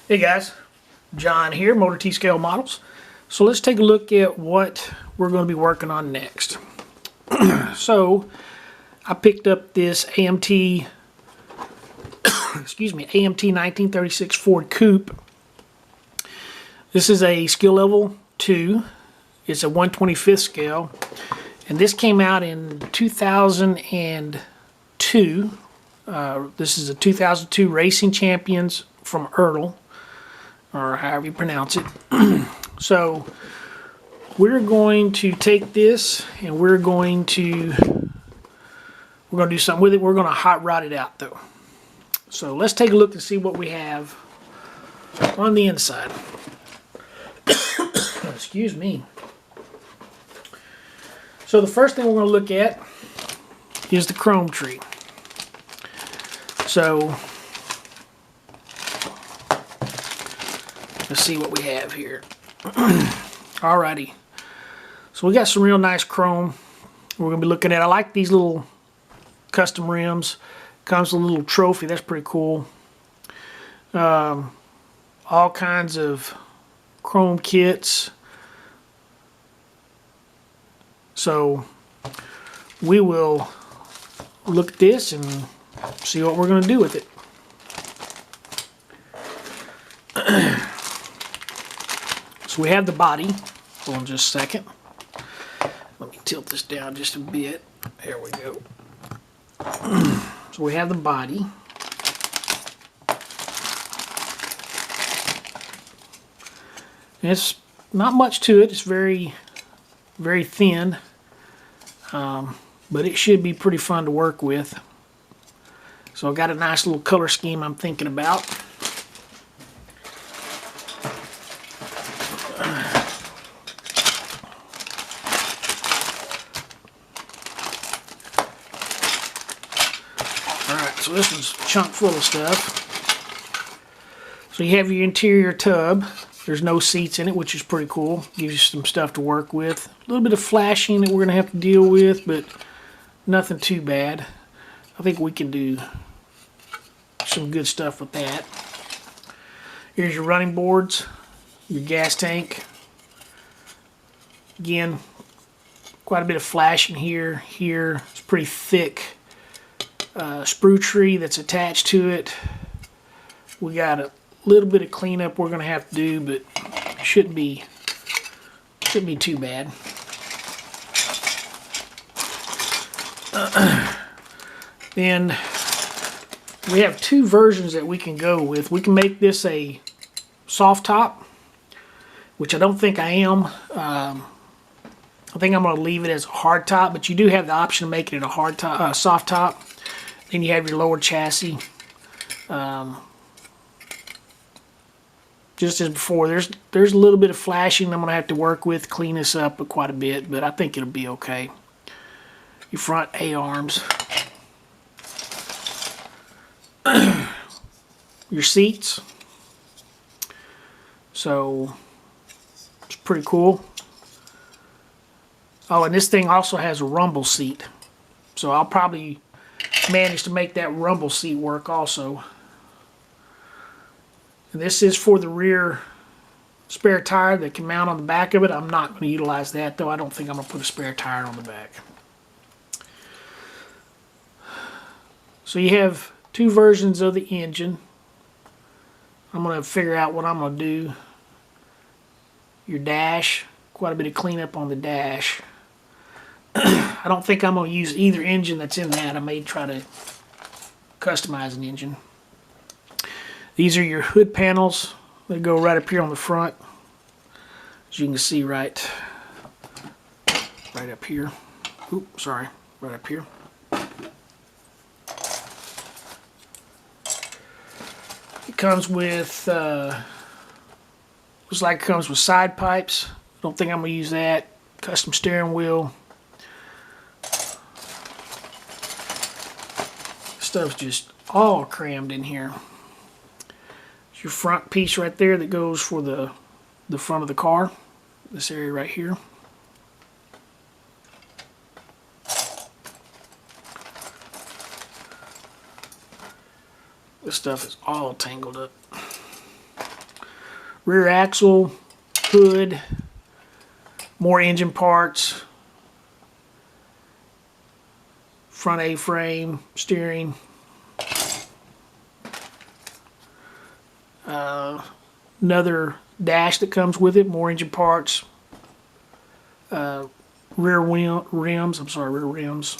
Hey guys, John here, Motor T-Scale Models. So let's take a look at what we're going to be working on next. So I picked up this AMT, AMT 1936 Ford Coupe. This is a skill level 2. It's a 1/25th scale, and this came out in 2002. This is a 2002 Racing Champions from Ertl, or however you pronounce it. So we're going to take this and we're going to do something with it. We're going to hot rod it out though. So let's take a look and see what we have on the inside. Excuse me. So the first thing we're going to look at is the chrome tree. So let's see what we have here. Alrighty. So we got some real nice chrome we're going to be looking at. I like these little custom rims. Comes with a little trophy. That's pretty cool. All kinds of chrome kits. So we will look at this and see what we're going to do with it. So we have the body. Hold on just a second. Let me tilt this down just a bit. There we go. So we have the body. And it's not much to it. It's very, very thin. But it should be pretty fun to work with. So I've got a nice little color scheme I'm thinking about. Alright, so this one's chock full of stuff. So you have your interior tub. There's no seats in it, which is pretty cool. Gives you some stuff to work with. A little bit of flashing that we're going to have to deal with, but nothing too bad. I think we can do some good stuff with that. Here's your running boards, your gas tank. Again, quite a bit of flashing here. Here, it's pretty thick sprue tree that's attached to it. We got a little bit of cleanup we're going to have to do, but shouldn't be too bad. Then we have two versions that we can go with. We can make this a soft top, which I don't think I am. I think I'm going to leave it as a hard top, but you do have the option of making it a hard top, soft top. Then you have your lower chassis. Just as before, there's a little bit of flashing I'm going to have to work with, clean this up quite a bit, but I think it'll be okay. Your front A-arms. Your seats. So it's pretty cool. Oh, and this thing also has a rumble seat. So I'll probably manage to make that rumble seat work also. And this is for the rear spare tire that can mount on the back of it. I'm not going to utilize that though. I don't think I'm going to put a spare tire on the back. So you have two versions of the engine. I'm going to figure out what I'm going to do. Your dash, quite a bit of cleanup on the dash. I don't think I'm going to use either engine that's in that. I may try to customize an engine. These are your hood panels. They go right up here on the front. As you can see right up here. Oops, sorry, right up here. It comes with, looks like it comes with side pipes. Don't think I'm going to use that. Custom steering wheel. Stuff's just all crammed in here. It's your front piece right there that goes for the front of the car. This area right here. This stuff is all tangled up. rear axle, hood, more engine parts, front A-frame, steering, another dash that comes with it, more engine parts, rear rims,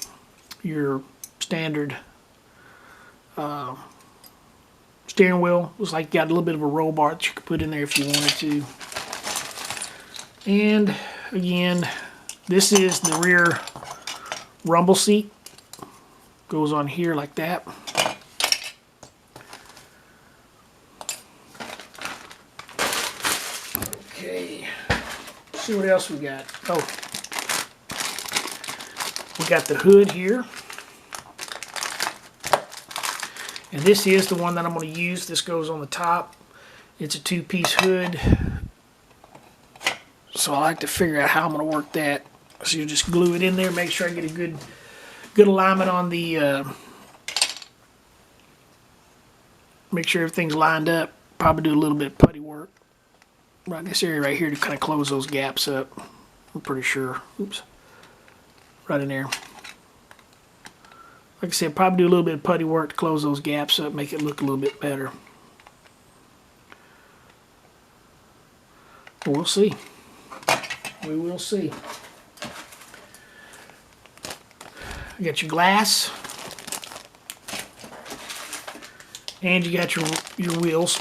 your standard steering wheel. Looks like you got a little bit of a roll bar that you could put in there if you wanted to. And again, this is the rear rumble seat. Goes on here like that. Okay, let's see what else we got. Oh, we got the hood here. And this is the one that I'm going to use. This goes on the top. It's a two-piece hood. So I like to figure out how I'm going to work that. So you just glue it in there, make sure I get a good alignment on the, make sure everything's lined up. Probably do a little bit of putty work right in this area right here to kind of close those gaps up. I'm pretty sure. Oops. Right in there. Like I said, probably do a little bit of putty work to close those gaps up, make it look a little bit better. But we'll see. We will see. You got your glass, and you got your wheels,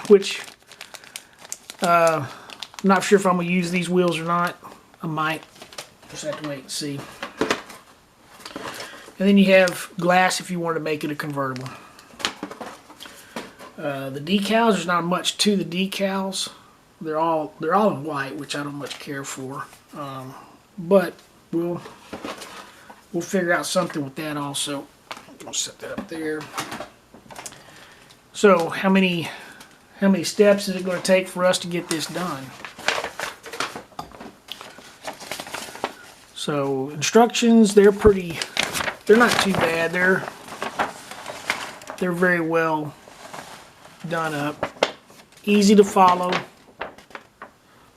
which I'm not sure if I'm going to use these wheels or not. I might. Just have to wait and see. And then you have glass if you want to make it a convertible. The decals, there's not much to the decals. They're all in white, which I don't much care for. But we'll figure out something with that also. I'll set that up there. So how many steps is it going to take for us to get this done? So instructions, they're not too bad. They're very well done up. Easy to follow.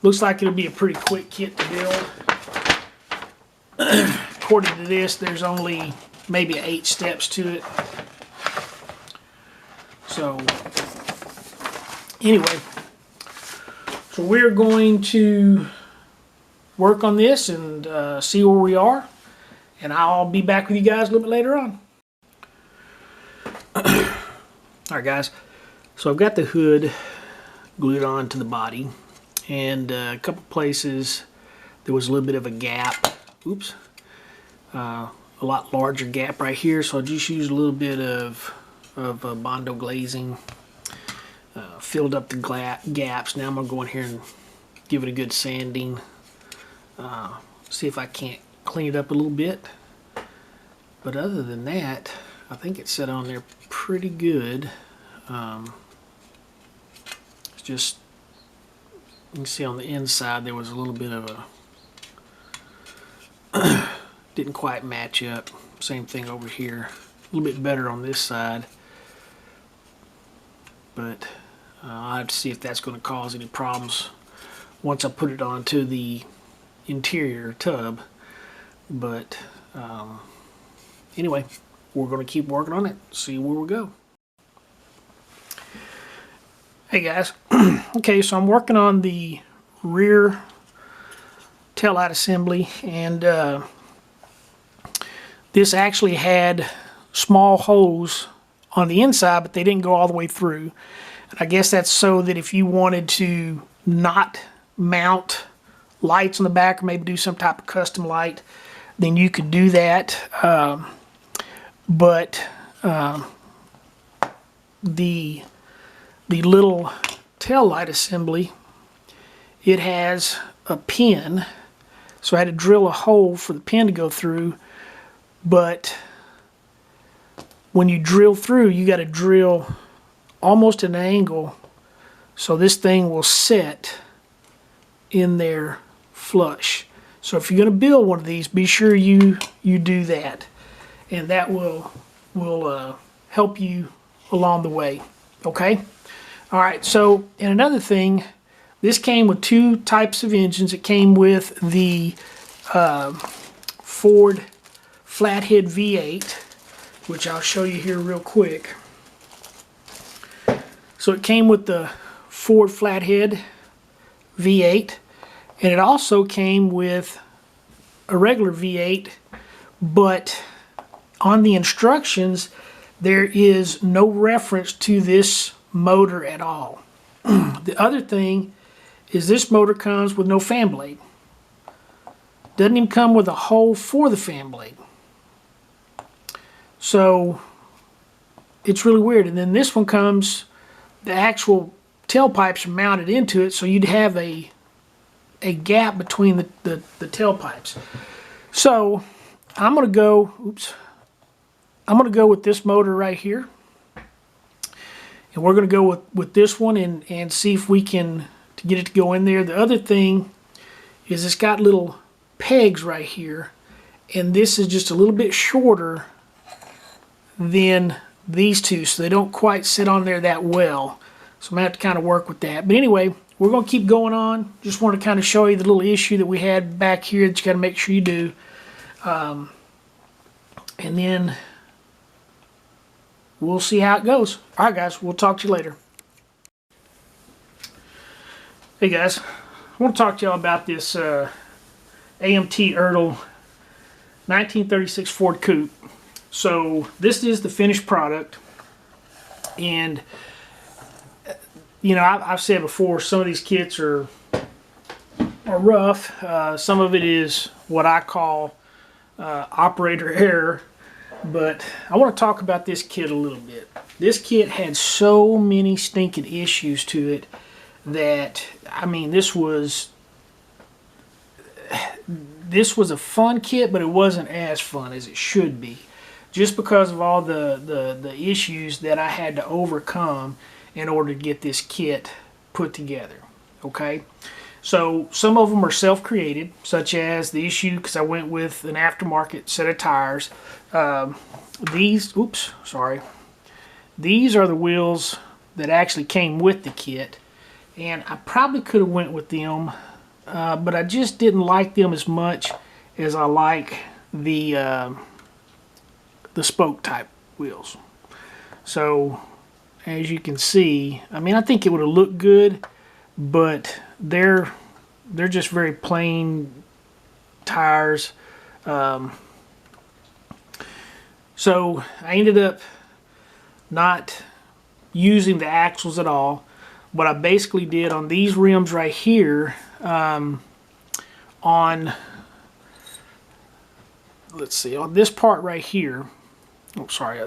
Looks like it'll be a pretty quick kit to build. According to this, there's only maybe 8 steps to it. So anyway, so we're going to work on this and see where we are. And I'll be back with you guys a little bit later on. Alright guys, so I've got the hood glued on to the body. And a couple places there was a little bit of a gap. Oops. A lot larger gap right here, so I'll just use a little bit of Bondo glazing. Filled up the gaps. Now I'm going to go in here and give it a good sanding. See if I can't clean it up a little bit. But other than that, I think it's set on there pretty good. It's just, you can see on the inside there was a little bit of a didn't quite match up. Same thing over here. A little bit better on this side. But I'll have to see if that's going to cause any problems once I put it onto the interior tub. But anyway, we're going to keep working on it, see where we go. Hey guys, okay, so I'm working on the rear taillight assembly, and this actually had small holes on the inside, but they didn't go all the way through. And I guess that's so that if you wanted to not mount lights on the back, or maybe do some type of custom light, then you could do that. But the little tail light assembly, it has a pin, so I had to drill a hole for the pin to go through. But when you drill through, you got to drill almost an angle so this thing will set in there flush. So if you're going to build one of these, be sure you do that, and that will help you along the way. Okay. All right. So, and another thing, This came with two types of engines. It came with the Ford flathead V8, which I'll show you here real quick. So it came with the Ford flathead V8, and it also came with a regular V8, but on the instructions there is no reference to this motor at all. The other thing is this motor comes with no fan blade. Doesn't even come with a hole for the fan blade. So it's really weird. And then this one comes, the actual tailpipes are mounted into it, so you'd have a gap between the tailpipes. So I'm gonna go, I'm gonna go with this motor right here. And we're gonna go with this one and see if we can to get it to go in there. The other thing is it's got little pegs right here, and this is just a little bit shorter than these two, so they don't quite sit on there that well. So I'm gonna have to kind of work with that. But anyway, we're gonna keep going on. Just wanted to kind of show you the little issue that we had back here that you got to make sure you do. And then we'll see how it goes. All right, guys, we'll talk to you later. Hey, guys, I want to talk to y'all about this AMT Ertl 1936 Ford Coupe. So this is the finished product, and you know, I've said before, some of these kits are rough. Some of it is what I call operator error. But I want to talk about this kit a little bit. This kit had so many stinking issues to it that, I mean, this was a fun kit, but it wasn't as fun as it should be, just because of all the issues that I had to overcome in order to get this kit put together. Okay, so some of them are self-created, such as the issue because I went with an aftermarket set of tires. These are the wheels that actually came with the kit, and I probably could have went with them, but I just didn't like them as much as I like the spoke type wheels. So as you can see, I mean, I think it would have looked good, but they're just very plain tires. So I ended up not using the axles at all. What I basically did on these rims right here, on this part right here,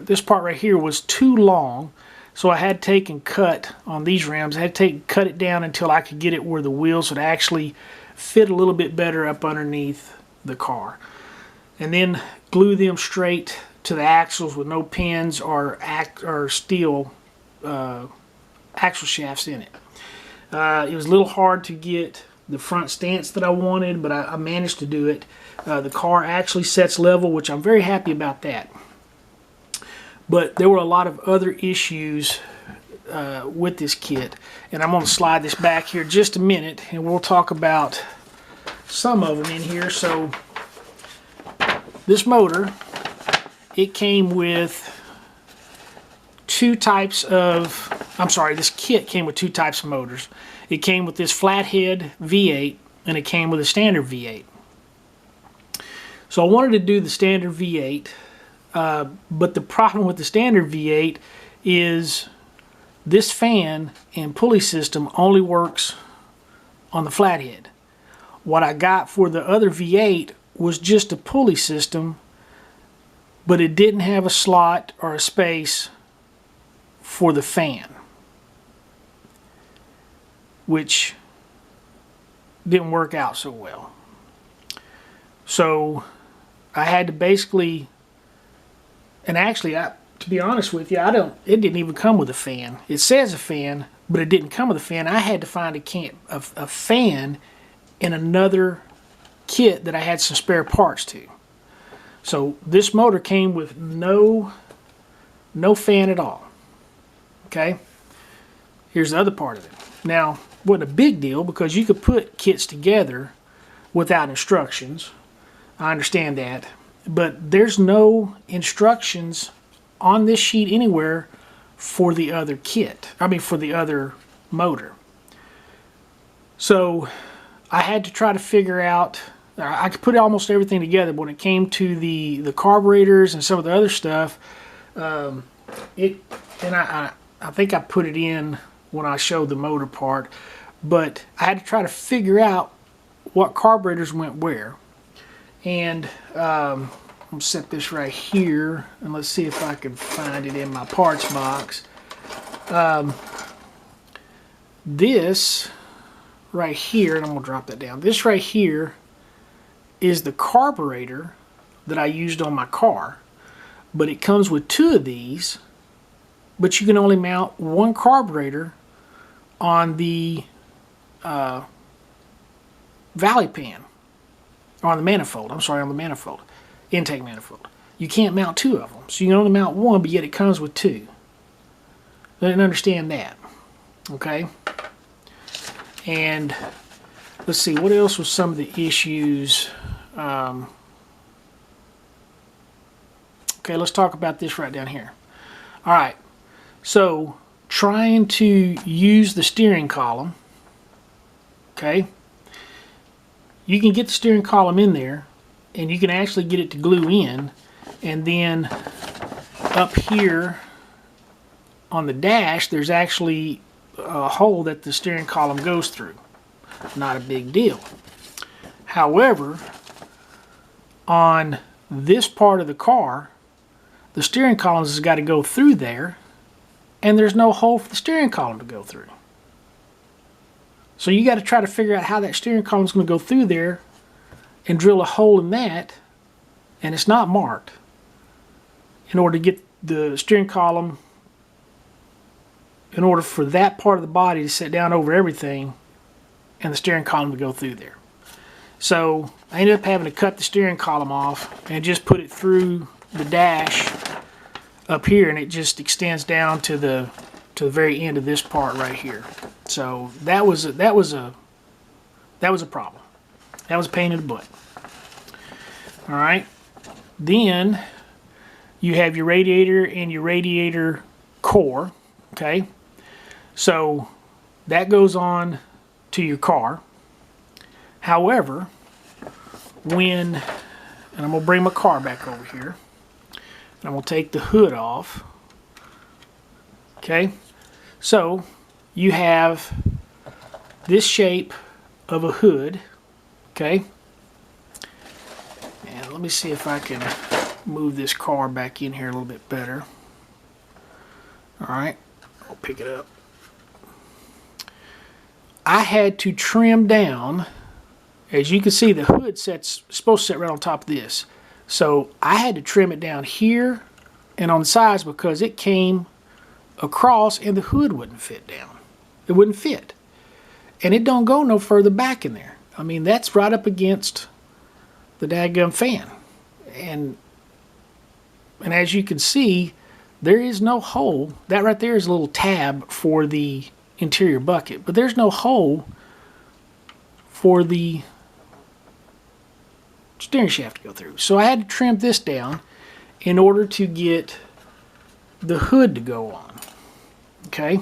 this part right here was too long, so I had to take and cut on these rims. I had to take and cut it down until I could get it where the wheels would actually fit a little bit better up underneath the car, and then glue them straight to the axles with no pins or steel axle shafts in it. It was a little hard to get the front stance that I wanted, but I managed to do it. The car actually sets level, which I'm very happy about that. But there were a lot of other issues with this kit, and I'm going to slide this back here just a minute, and we'll talk about some of them in here. So this motor, it came with two types of, this kit came with two types of motors. It came with this flathead V8, and it came with a standard V8. So I wanted to do the standard V8, but the problem with the standard V8 is this fan and pulley system only works on the flathead. What I got for the other V8 was just a pulley system, but it didn't have a slot or a space for the fan, which didn't work out so well. So I had to basically, and actually, to be honest with you, it didn't even come with a fan. It says a fan, but it didn't come with a fan. I had to find a fan in another kit that I had some spare parts to. So this motor came with no fan at all. Okay, here's the other part of it. Now, wasn't a big deal because you could put kits together without instructions. I understand that. But there's no instructions on this sheet anywhere for the other kit. I mean, for the other motor. So I had to try to figure out, I could put almost everything together, but when it came to the carburetors and some of the other stuff, I think I put it in when I showed the motor part, but I had to try to figure out what carburetors went where. And I'm going to set this right here, and let's see if I can find it in my parts box. This right here, and I'm going to drop that down. This right here is the carburetor that I used on my car, but it comes with 2 of these, but you can only mount 1 carburetor on the valley pan, or on the manifold. I'm sorry, on the manifold, intake manifold. You can't mount 2 of them, so you can only mount 1, but yet it comes with 2. I didn't understand that. Okay, and let's see, what else was some of the issues? Okay, let's talk about this right down here. All right, so trying to use the steering column, okay, you can get the steering column in there and you can actually get it to glue in, and then up here on the dash there's actually a hole that the steering column goes through. Not a big deal. However, on this part of the car, the steering column has got to go through there, and there's no hole for the steering column to go through. So you got to try to figure out how that steering column is going to go through there and drill a hole in that, and it's not marked, in order to get the steering column, in order for that part of the body to sit down over everything and the steering column to go through there. So I ended up having to cut the steering column off and just put it through the dash up here, and it just extends down to the very end of this part right here. So that was a problem. That was a pain in the butt. All right. Then you have your radiator and your radiator core. Okay. So that goes on to your car. However, and I'm going to bring my car back over here, and I'm going to take the hood off. Okay, so you have this shape of a hood. Okay, and let me see if I can move this car back in here a little bit better. All right, I'll pick it up. I had to trim down, as you can see, the hood supposed to sit right on top of this. So I had to trim it down here and on the sides because it came across and the hood wouldn't fit down. It wouldn't fit. And it don't go no further back in there. I mean, that's right up against the dadgum fan. And as you can see, there is no hole. That right there is a little tab for the interior bucket, but there's no hole for the steering shaft to go through. So I had to trim this down in order to get the hood to go on. Okay,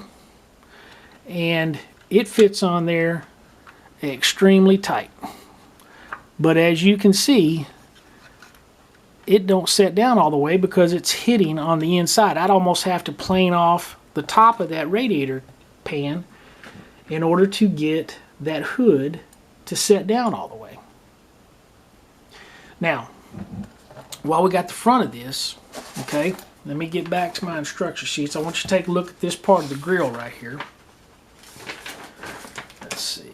and it fits on there extremely tight, but as you can see, it don't set down all the way because it's hitting on the inside. I'd almost have to plane off the top of that radiator pan in order to get that hood to set down all the way. Now, while we got the front of this, okay, let me get back to my instruction sheets. I want you to take a look at this part of the grill right here. Let's see.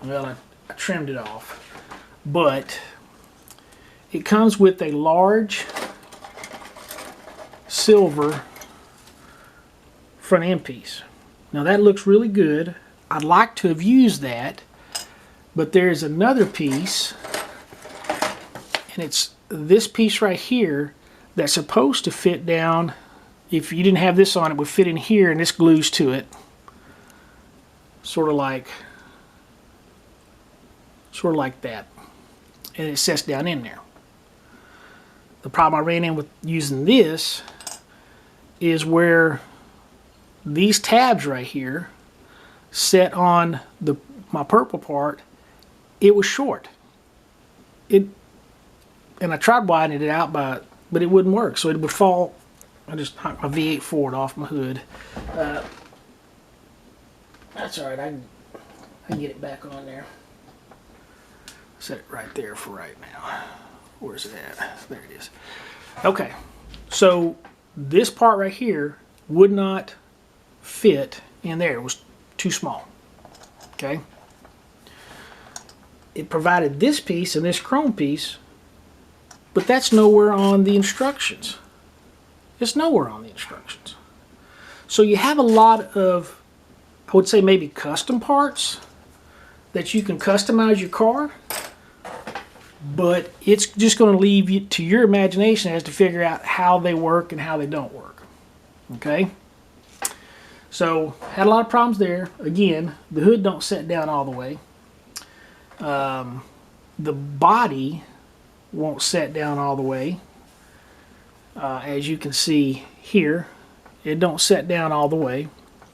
Well, I trimmed it off, but it comes with a large silver front end piece. Now that looks really good. I'd like to have used that, but there's another piece, and it's this piece right here that's supposed to fit down. If you didn't have this on, it would fit in here, and this glues to it. sort of like that, and it sets down in there. The problem I ran in with using this is where these tabs right here set on my purple part, it was short. And I tried widening it out but it wouldn't work, so it would fall. I just knocked my V8 Ford off my hood. That's all right. I can get it back on there. Set it right there for right now. Where's it at? There it is. Okay, so this part right here would not fit in there. It was too small. Okay. It provided this piece and this chrome piece, but that's nowhere on the instructions. It's nowhere on the instructions. So you have a lot of, I would say maybe custom parts that you can customize your car, but it's just going to leave you to your imagination as to figure out how they work and how they don't work. Okay? So, had a lot of problems there. Again, the hood don't set down all the way. The body won't set down all the way. As you can see here, it don't set down all the way.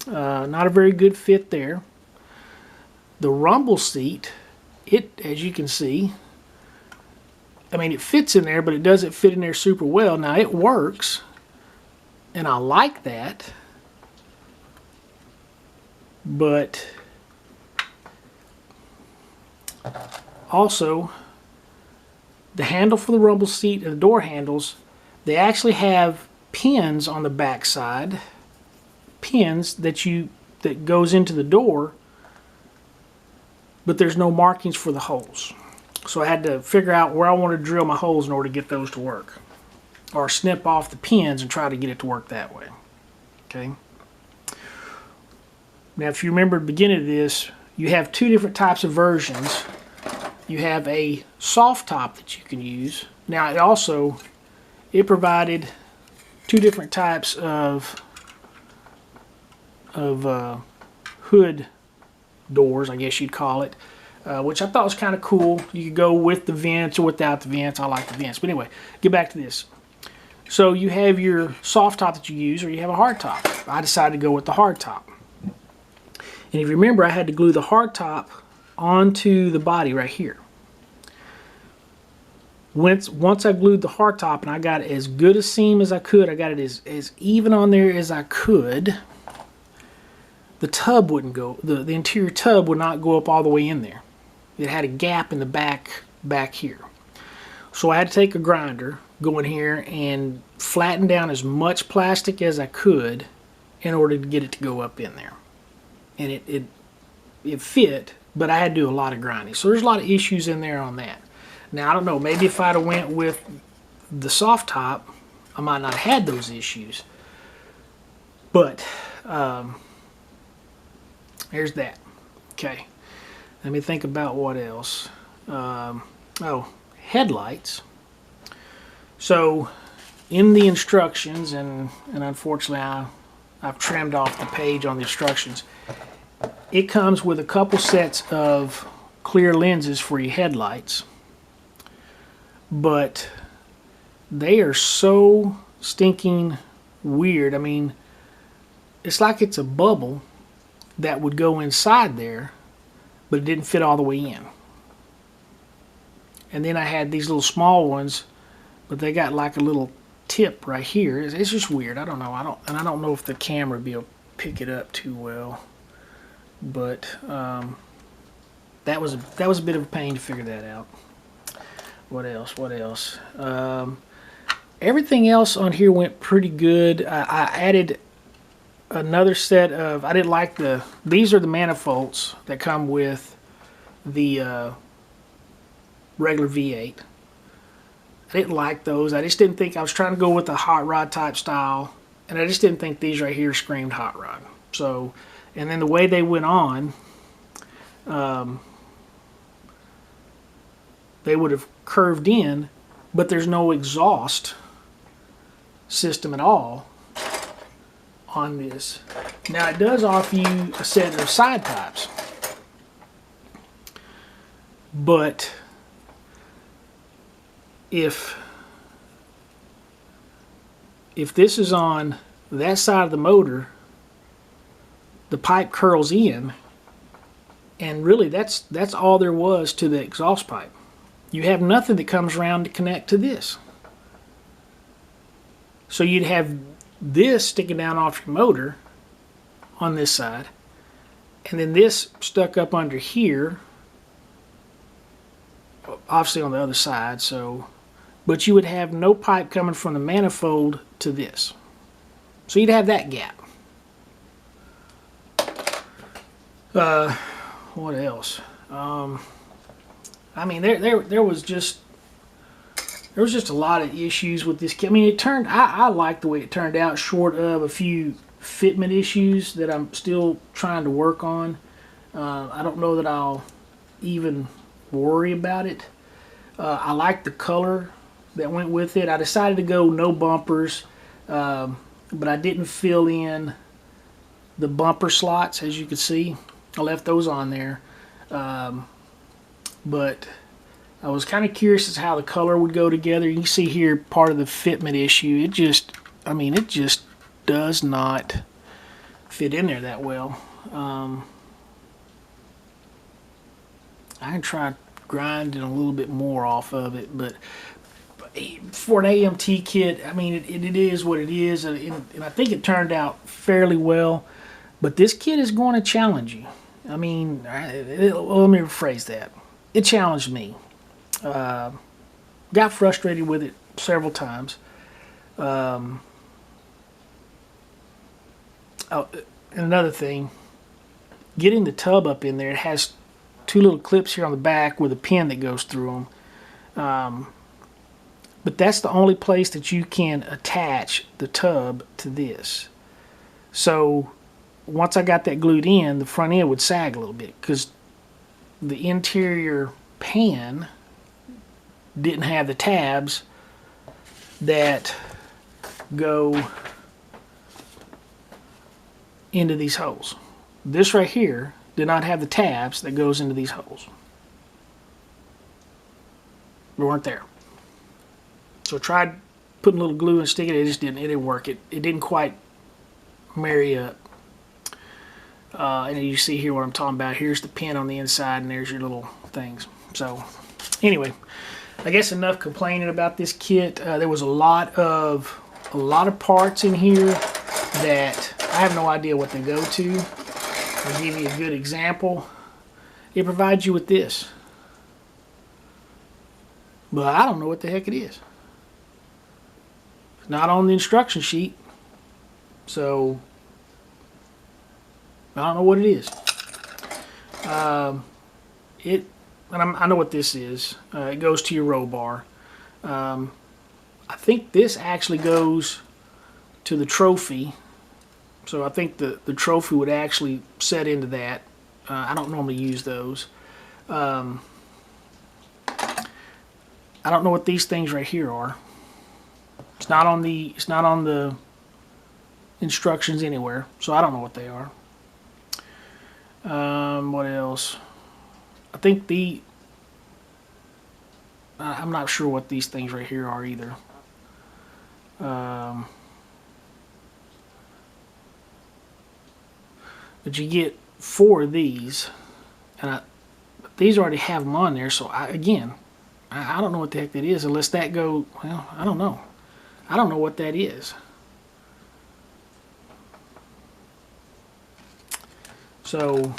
Not a very good fit there. The rumble seat, as you can see, I mean, it fits in there, but it doesn't fit in there super well. Now, it works, and I like that, but also the handle for the rumble seat and the door handles, they actually have pins on the back side, pins that goes into the door, but there's no markings for the holes. So I had to figure out where I wanted to drill my holes in order to get those to work, or snip off the pins and try to get it to work that way. Okay. Now, if you remember the beginning of this, you have two different types of versions. You have a soft top that you can use. Now, it provided two different types of hood doors, I guess you'd call it, which I thought was kind of cool. You could go with the vents or without the vents. I like the vents. But anyway, get back to this. So you have your soft top that you use, or you have a hard top. I decided to go with the hard top. And if you remember, I had to glue the hard top onto the body right here. Once I glued the hard top and I got as good a seam as I could, I got it as even on there as I could, the tub wouldn't go, the interior tub would not go up all the way in there. It had a gap in the back here. So I had to take a grinder, go in here and flatten down as much plastic as I could in order to get it to go up in there. And it fit, but I had to do a lot of grinding. So there's a lot of issues in there on that. Now, I don't know, maybe if I'd have went with the soft top, I might not have had those issues. But, there's that. Okay. Let me think about what else. Headlights. So, in the instructions, and unfortunately I've trimmed off the page on the instructions, it comes with a couple sets of clear lenses for your headlights. But they are so stinking weird. I mean, it's like it's a bubble that would go inside there, but it didn't fit all the way in. And then I had these little small ones, but they got like a little tip right here. It's just weird. I don't know. I don't know if the camera will be able to pick it up too well. But that was a bit of a pain to figure that out. What else? Everything else on here went pretty good. I added another set of, I didn't like these are the manifolds that come with the regular V8. I didn't like those. I just didn't think, I was trying to go with the hot rod type style, and I just didn't think these right here screamed hot rod. So, and then the way they went on, they would have curved in, but there's no exhaust system at all on this. Now it does offer you a set of side pipes, but if this is on that side of the motor, the pipe curls in, and really that's all there was to the exhaust pipe. You have nothing that comes around to connect to this. So you'd have this sticking down off your motor on this side, and then this stuck up under here, obviously on the other side. So, but you would have no pipe coming from the manifold to this. So you'd have that gap. What else? I mean, there was just a lot of issues with this kit. I mean, I like the way it turned out, short of a few fitment issues that I'm still trying to work on. I don't know that I'll even worry about it. I like the color that went with it. I decided to go no bumpers, but I didn't fill in the bumper slots, as you can see. I left those on there. But I was kind of curious as to how the color would go together. You can see here part of the fitment issue. It just does not fit in there that well. I can try grinding a little bit more off of it, but for an AMT kit, I mean, it is what it is, and I think it turned out fairly well. But this kit is going to challenge you. I mean, let me rephrase that. It challenged me. Got frustrated with it several times. Oh, and another thing, getting the tub up in there, it has two little clips here on the back with a pin that goes through them. But that's the only place that you can attach the tub to this. So once I got that glued in, the front end would sag a little bit because the interior pan didn't have the tabs that go into these holes. This right here did not have the tabs that goes into these holes. They weren't there. So I tried putting a little glue and sticking it. It didn't work. It didn't quite marry up. And you see here what I'm talking about. Here's the pin on the inside, and there's your little things. So anyway, I guess enough complaining about this kit. There was a lot of parts in here that I have no idea what they go to. I'll give you a good example. It provides you with this, but I don't know what the heck it is. It's not on the instruction sheet, so I don't know what it is. I know what this is. It goes to your roll bar. I think this actually goes to the trophy. So I think the trophy would actually set into that. I don't normally use those. I don't know what these things right here are. It's not on the instructions anywhere, so I don't know what they are. What else? I think I'm not sure what these things right here are either. But you get 4 of these, and these already have them on there. So I don't know what the heck that is unless that well, I don't know. I don't know what that is. So,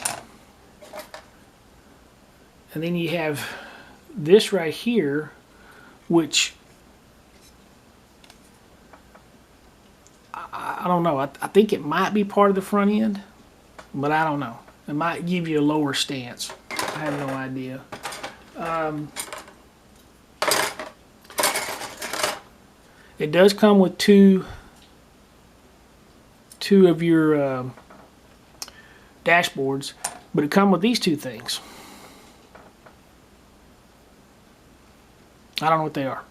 and then you have this right here, which I don't know. I think it might be part of the front end, but I don't know. It might give you a lower stance. I have no idea. It does come with two of your dashboards, but it comes with these 2 things. I don't know what they are.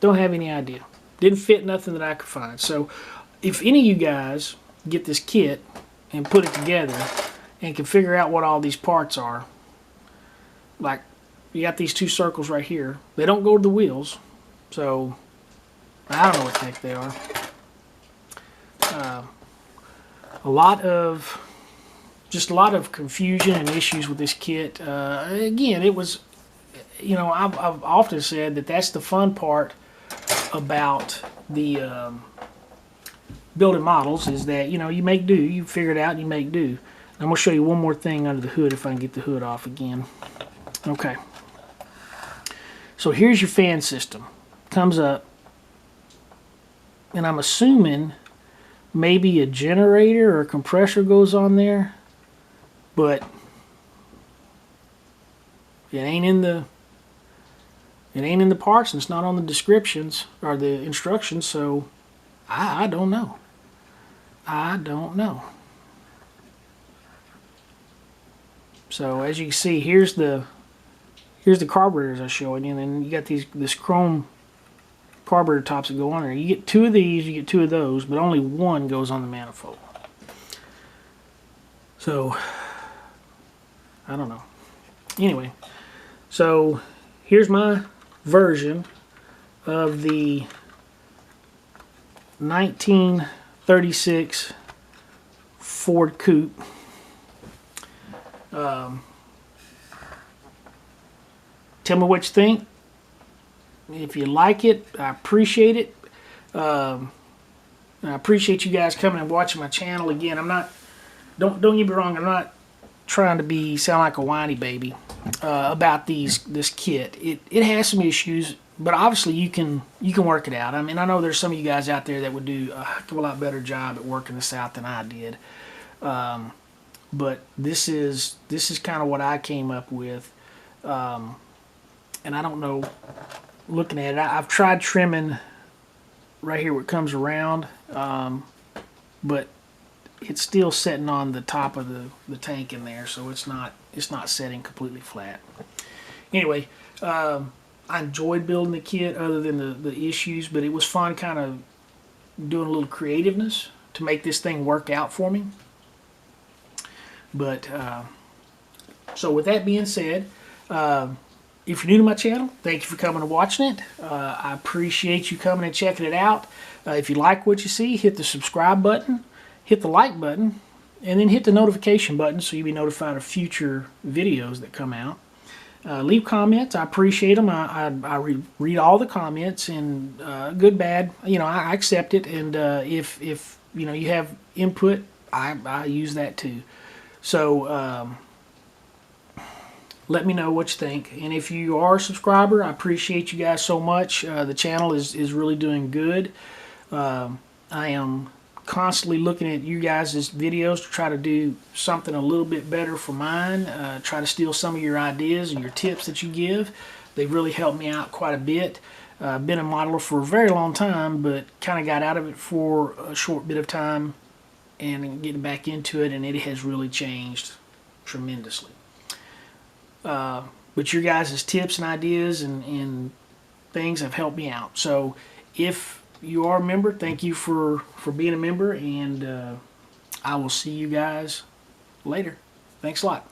Don't have any idea. Didn't fit nothing that I could find. So if any of you guys get this kit and put it together and can figure out what all these parts are, like you got these two circles right here, they don't go to the wheels, so I don't know what the heck they are. A lot of confusion and issues with this kit. Again, it was, you know, I've often said that that's the fun part about the building models, is that, you know, you make do, you figure it out and you make do. I'm going to show you one more thing under the hood if I can get the hood off again. Okay. So here's your fan system. Comes up, and I'm assuming maybe a generator or a compressor goes on there, but it ain't in the parts, and it's not on the descriptions or the instructions, so I don't know. I don't know. So as you can see, here's the carburetors I was showing you, and then you got this chrome carburetor tops that go on there. You get two of these, you get two of those, but only one goes on the manifold. So I don't know. Anyway, so here's my version of the 1936 Ford Coupe. Tell me what you think. If you like it, I appreciate it. I appreciate you guys coming and watching my channel. Again, I'm not, don't get me wrong, I'm not trying to sound like a whiny baby about this kit. It has some issues, but obviously you can work it out. I mean, I know there's some of you guys out there that would do a heck of a lot better job at working this out than I did. But this is kind of what I came up with, and I don't know. Looking at it, I've tried trimming right here where it comes around, but it's still sitting on the top of the tank in there, so it's not setting completely flat. Anyway, I enjoyed building the kit other than the issues, but it was fun kind of doing a little creativeness to make this thing work out for me. But so with that being said, if you're new to my channel, thank you for coming and watching it. I appreciate you coming and checking it out. If you like what you see, hit the subscribe button, hit the like button, and then hit the notification button so you'll be notified of future videos that come out. Leave comments. I appreciate them. I read all the comments, and good, bad, you know, I accept it. And if you know you have input, I use that too. So let me know what you think. And if you are a subscriber, I appreciate you guys so much. The channel is really doing good. I am constantly looking at you guys' videos to try to do something a little bit better for mine. Try to steal some of your ideas and your tips that you give. They've really helped me out quite a bit. I've been a modeler for a very long time, but kind of got out of it for a short bit of time and getting back into it, and it has really changed tremendously. But your guys' tips and ideas and things have helped me out. So if you are a member, thank you for being a member, and I will see you guys later. Thanks a lot.